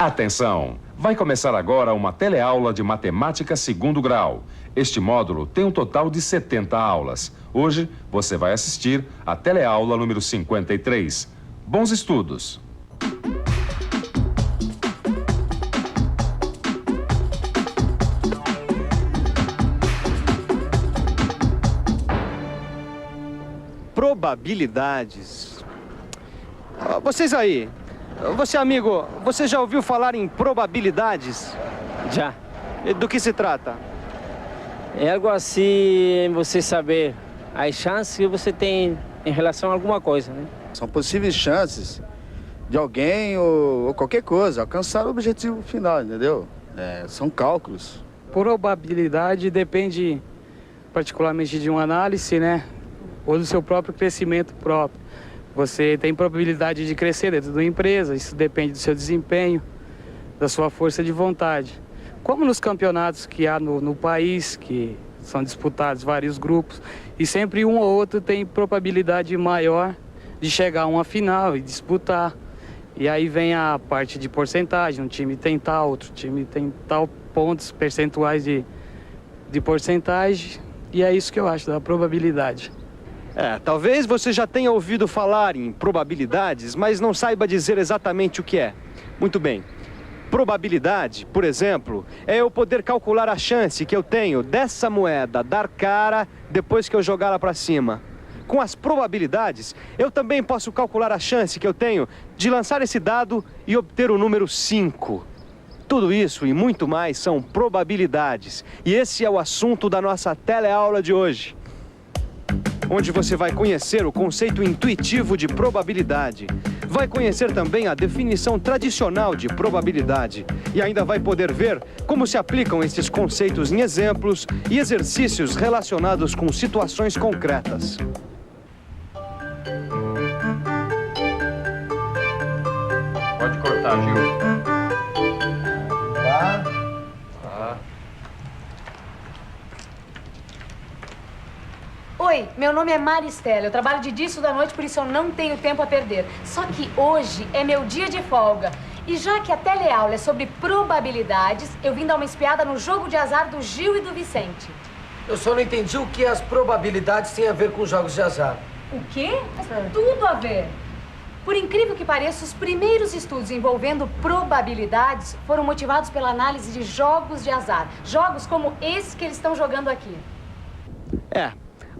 Atenção! Vai começar agora uma teleaula de matemática segundo grau. Este módulo tem um total de 70 aulas. Hoje você vai assistir a teleaula número 53. Bons estudos! Probabilidades. Vocês aí, você amigo, você já ouviu falar em probabilidades? Já. Do que se trata? É algo assim, você saber as chances que você tem em relação a alguma coisa, né? São possíveis chances de alguém ou qualquer coisa alcançar o objetivo final, entendeu? São cálculos. Probabilidade depende particularmente de uma análise, né? Ou do seu próprio crescimento próprio. Você tem probabilidade de crescer dentro de uma empresa, isso depende do seu desempenho, da sua força de vontade. Como nos campeonatos que há no país, que são disputados vários grupos, e sempre um ou outro tem probabilidade maior de chegar a uma final e disputar. E aí vem a parte de porcentagem, um time tem tal, outro time tem tal pontos percentuais de porcentagem, e é isso que eu acho da probabilidade. Talvez você já tenha ouvido falar em probabilidades, mas não saiba dizer exatamente o que é. Muito bem. Probabilidade, por exemplo, é eu poder calcular a chance que eu tenho dessa moeda dar cara depois que eu jogá-la para cima. Com as probabilidades, eu também posso calcular a chance que eu tenho de lançar esse dado e obter o número 5. Tudo isso e muito mais são probabilidades. E esse é o assunto da nossa teleaula de hoje, onde você vai conhecer o conceito intuitivo de probabilidade. Vai conhecer também a definição tradicional de probabilidade. E ainda vai poder ver como se aplicam esses conceitos em exemplos e exercícios relacionados com situações concretas. Pode cortar, Gil. Oi, meu nome é Maristela, eu trabalho de dia e da noite, por isso eu não tenho tempo a perder. Só que hoje é meu dia de folga. E já que a teleaula é sobre probabilidades, eu vim dar uma espiada no jogo de azar do Gil e do Vicente. Eu só não entendi o que as probabilidades têm a ver com jogos de azar. O quê? Mas tudo a ver. Por incrível que pareça, os primeiros estudos envolvendo probabilidades foram motivados pela análise de jogos de azar. Jogos como esse que eles estão jogando aqui.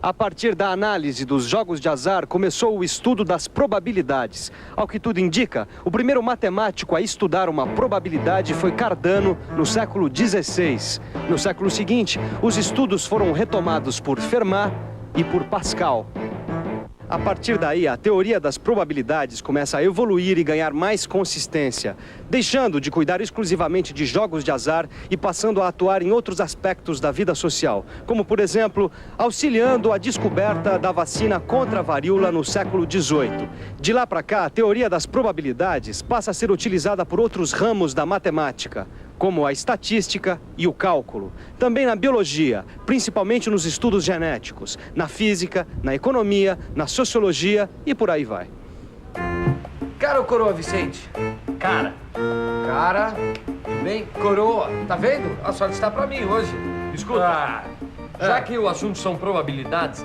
A partir da análise dos jogos de azar, começou o estudo das probabilidades. Ao que tudo indica, o primeiro matemático a estudar uma probabilidade foi Cardano, no século XVI. No século seguinte, os estudos foram retomados por Fermat e por Pascal. A partir daí, a teoria das probabilidades começa a evoluir e ganhar mais consistência, deixando de cuidar exclusivamente de jogos de azar e passando a atuar em outros aspectos da vida social, como, por exemplo, auxiliando a descoberta da vacina contra a varíola no século XVIII. De lá para cá, a teoria das probabilidades passa a ser utilizada por outros ramos da matemática, como a estatística e o cálculo. Também na biologia, principalmente nos estudos genéticos, na física, na economia, na sociologia e por aí vai. Cara ou coroa, Vicente? Cara. Cara, tudo bem? Coroa, tá vendo? A sorte está pra mim hoje. Escuta, já que o assunto são probabilidades,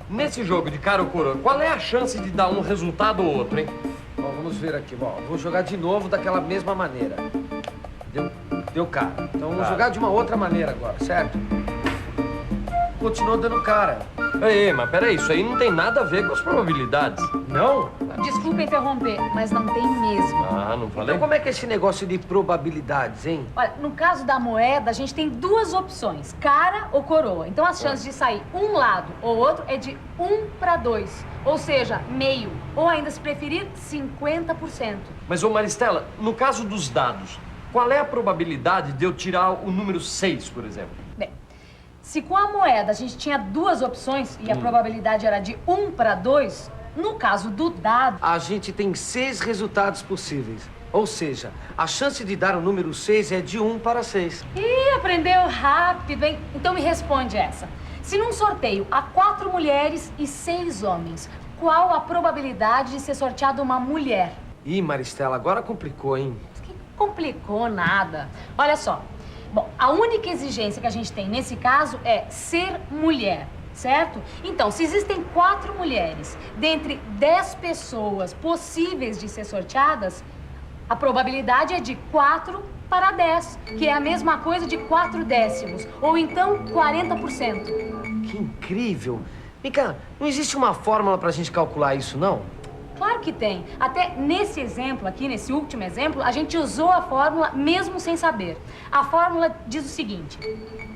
nesse jogo de cara ou coroa, qual é a chance de dar um resultado ou outro, hein? Bom, vamos ver aqui. Bom, vou jogar de novo daquela mesma maneira. Deu cara. Então vamos jogar de uma outra maneira agora, certo? Continuou dando cara. Ei, mas peraí, isso aí não tem nada a ver com as probabilidades. Não? Desculpa interromper, mas não tem mesmo. Não falei? Então como é que é esse negócio de probabilidades, hein? Olha, no caso da moeda, a gente tem duas opções, cara ou coroa. Então as chances de sair um lado ou outro é de 1 para 2. Ou seja, meio. Ou ainda, se preferir, 50%. Mas, ô Maristela, no caso dos dados, qual é a probabilidade de eu tirar o número 6, por exemplo? Bem, se com a moeda a gente tinha duas opções e a probabilidade era de 1 para 2, no caso do dado... A gente tem 6 resultados possíveis. Ou seja, a chance de dar o número 6 é de 1 para 6. Ih, aprendeu rápido, hein? Então me responde essa. Se num sorteio há 4 mulheres e 6 homens, qual a probabilidade de ser sorteada uma mulher? Ih, Maristela, agora complicou, hein? Complicou nada. Olha só. Bom, a única exigência que a gente tem nesse caso é ser mulher, certo? Então, se existem 4 mulheres dentre 10 pessoas possíveis de ser sorteadas, a probabilidade é de 4 para 10, que é a mesma coisa de 4 décimos, ou então 40%. Que incrível! Vem cá, não existe uma fórmula pra gente calcular isso, não? Claro que tem. Até nesse exemplo aqui, nesse último exemplo, a gente usou a fórmula mesmo sem saber. A fórmula diz o seguinte,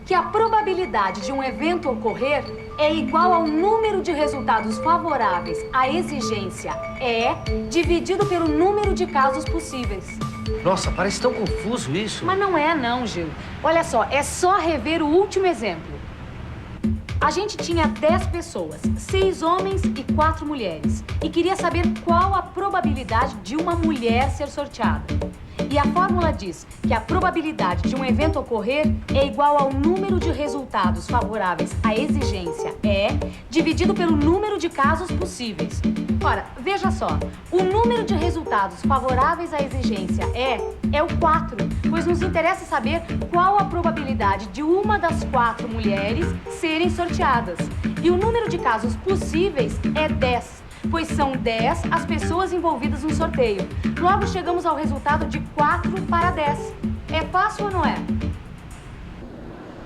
que a probabilidade de um evento ocorrer é igual ao número de resultados favoráveis à exigência E dividido pelo número de casos possíveis. Nossa, parece tão confuso isso. Mas não é não, Gil. Olha só, é só rever o último exemplo. A gente tinha 10 pessoas, 6 homens e 4 mulheres. E queria saber qual a probabilidade de uma mulher ser sorteada. E a fórmula diz que a probabilidade de um evento ocorrer é igual ao número de resultados favoráveis à exigência E dividido pelo número de casos possíveis. Ora, veja só, o número de resultados favoráveis à exigência E é o 4, pois nos interessa saber qual a probabilidade de uma das 4 mulheres serem sorteadas. E o número de casos possíveis é 10. Pois são 10 as pessoas envolvidas no sorteio. Logo chegamos ao resultado de 4 para 10. É fácil ou não é?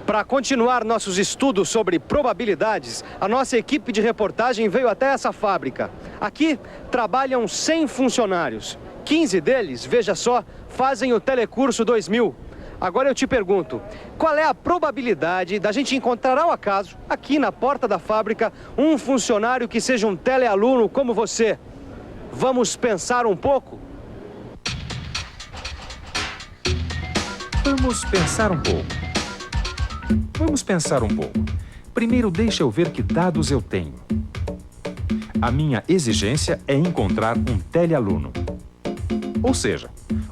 Para continuar nossos estudos sobre probabilidades, a nossa equipe de reportagem veio até essa fábrica. Aqui trabalham 100 funcionários. 15 deles, veja só, fazem o Telecurso 2000. Agora eu te pergunto, qual é a probabilidade da gente encontrar ao acaso, aqui na porta da fábrica, um funcionário que seja um telealuno como você? Vamos pensar um pouco? Vamos pensar um pouco. Primeiro, deixa eu ver que dados eu tenho. A minha exigência é encontrar um telealuno. Ou seja,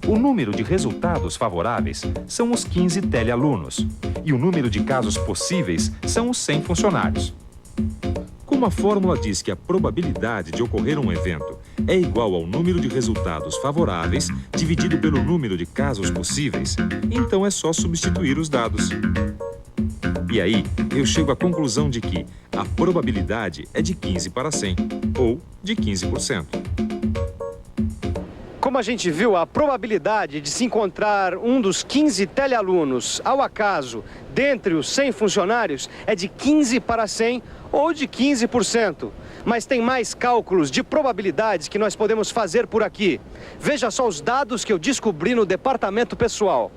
o número de resultados favoráveis são os 15 telealunos e o número de casos possíveis são os 100 funcionários. Como a fórmula diz que a probabilidade de ocorrer um evento é igual ao número de resultados favoráveis dividido pelo número de casos possíveis, então é só substituir os dados. E aí, eu chego à conclusão de que a probabilidade é de 15 para 100, ou de 15%. Como a gente viu, a probabilidade de se encontrar um dos 15 telealunos, ao acaso, dentre os 100 funcionários, é de 15 para 100 ou de 15%. Mas tem mais cálculos de probabilidades que nós podemos fazer por aqui. Veja só os dados que eu descobri no departamento pessoal.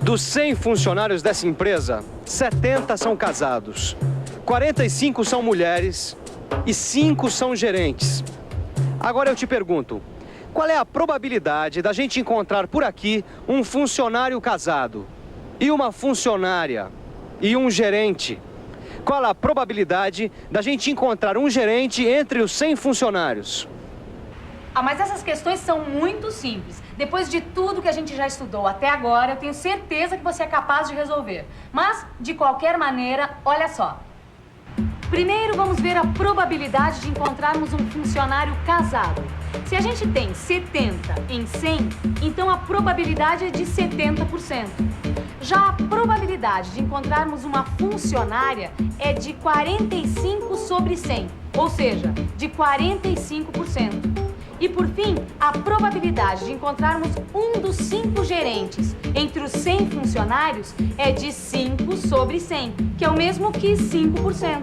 Dos 100 funcionários dessa empresa, 70 são casados, 45 são mulheres e 5 são gerentes. Agora eu te pergunto, qual é a probabilidade da gente encontrar por aqui um funcionário casado e uma funcionária e um gerente? Qual a probabilidade da gente encontrar um gerente entre os 100 funcionários? Ah, mas essas questões são muito simples. Depois de tudo que a gente já estudou até agora, eu tenho certeza que você é capaz de resolver. Mas, de qualquer maneira, olha só. Primeiro, vamos ver a probabilidade de encontrarmos um funcionário casado. Se a gente tem 70 em 100, então a probabilidade é de 70%. Já a probabilidade de encontrarmos uma funcionária é de 45 sobre 100, ou seja, de 45%. E, por fim, a probabilidade de encontrarmos um dos 5 gerentes entre os 100 funcionários é de 5 sobre 100, que é o mesmo que 5%.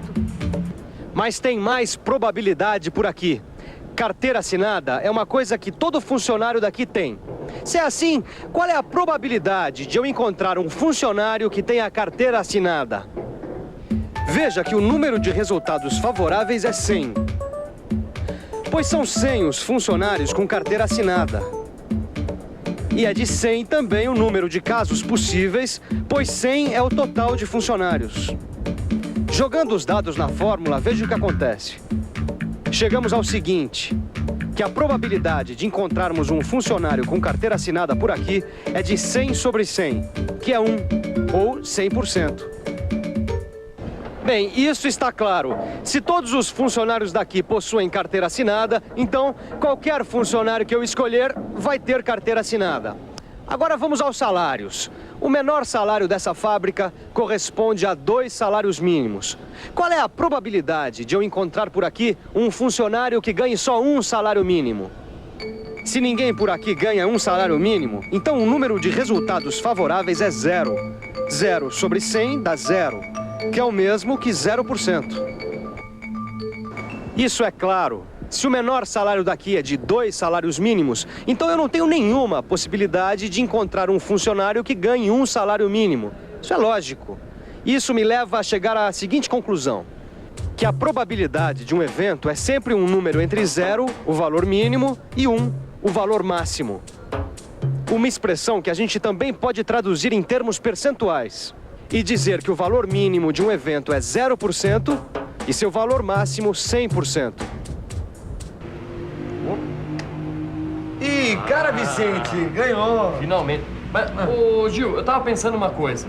Mas tem mais probabilidade por aqui. Carteira assinada é uma coisa que todo funcionário daqui tem. Se é assim, qual é a probabilidade de eu encontrar um funcionário que tenha a carteira assinada? Veja que o número de resultados favoráveis é 100. Pois são 100 os funcionários com carteira assinada. E é de 100 também o número de casos possíveis, pois 100 é o total de funcionários. Jogando os dados na fórmula, veja o que acontece. Chegamos ao seguinte, que a probabilidade de encontrarmos um funcionário com carteira assinada por aqui é de 100 sobre 100, que é 1, ou 100%. Bem, isso está claro. Se todos os funcionários daqui possuem carteira assinada, então qualquer funcionário que eu escolher vai ter carteira assinada. Agora vamos aos salários. O menor salário dessa fábrica corresponde a 2 salários mínimos. Qual é a probabilidade de eu encontrar por aqui um funcionário que ganhe só 1 salário mínimo? Se ninguém por aqui ganha 1 salário mínimo, então o número de resultados favoráveis é 0. 0 sobre 100 dá 0, que é o mesmo que 0%. Isso é claro. Se o menor salário daqui é de 2 salários mínimos, então eu não tenho nenhuma possibilidade de encontrar um funcionário que ganhe 1 salário mínimo. Isso é lógico. Isso me leva a chegar à seguinte conclusão: que a probabilidade de um evento é sempre um número entre 0, o valor mínimo, e 1, o valor máximo. Uma expressão que a gente também pode traduzir em termos percentuais e dizer que o valor mínimo de um evento é 0% e seu valor máximo 100%. Ih, cara, Vicente, ganhou. Finalmente. Mas, ô Gil, eu tava pensando uma coisa.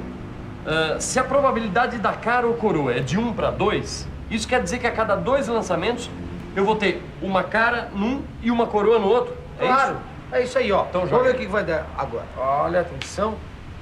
Se a probabilidade da cara ou coroa é de 1 para 2, isso quer dizer que a cada 2 lançamentos eu vou ter uma cara num e uma coroa no outro. É Claro, isso? é isso aí, ó. Então Vamos joga. ver o que vai dar agora. Olha, atenção.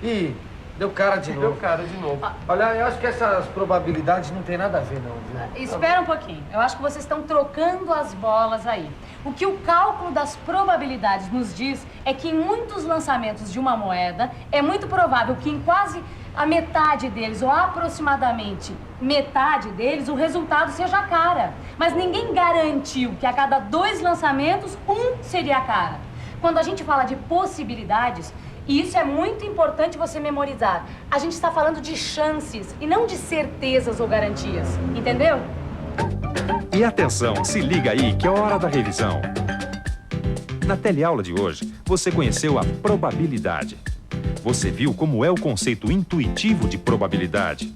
Ih, deu cara de novo. Deu cara de novo. Olha, eu acho que essas probabilidades não tem nada a ver, não, viu? Espera um pouquinho. Eu acho que vocês estão trocando as bolas aí. O que o cálculo das probabilidades nos diz é que em muitos lançamentos de uma moeda, é muito provável que em quase a metade deles, ou aproximadamente metade deles, o resultado seja cara. Mas ninguém garantiu que a cada 2 lançamentos, 1 seria cara. Quando a gente fala de possibilidades, e isso é muito importante você memorizar, a gente está falando de chances e não de certezas ou garantias, entendeu? E atenção, se liga aí que é hora da revisão. Na teleaula de hoje, você conheceu a probabilidade. Você viu como é o conceito intuitivo de probabilidade.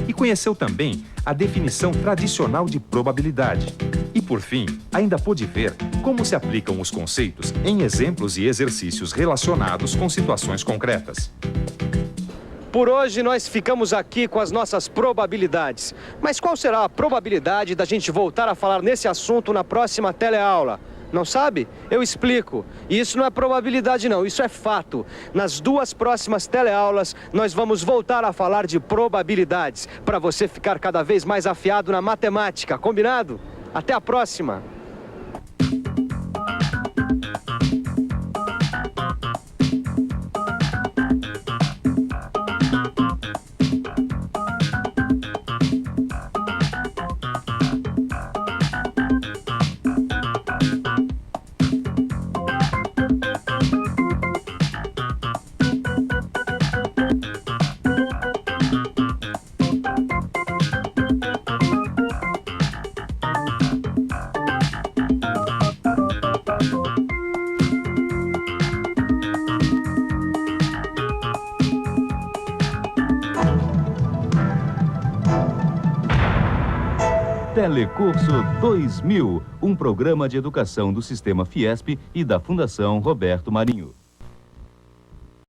E conheceu também a definição tradicional de probabilidade. E, por fim, ainda pôde ver como se aplicam os conceitos em exemplos e exercícios relacionados com situações concretas. Por hoje nós ficamos aqui com as nossas probabilidades. Mas qual será a probabilidade da gente voltar a falar nesse assunto na próxima teleaula? Não sabe? Eu explico. E isso não é probabilidade não, isso é fato. Nas 2 próximas teleaulas, nós vamos voltar a falar de probabilidades, para você ficar cada vez mais afiado na matemática, combinado? Até a próxima! Telecurso 2000, um programa de educação do Sistema Fiesp e da Fundação Roberto Marinho.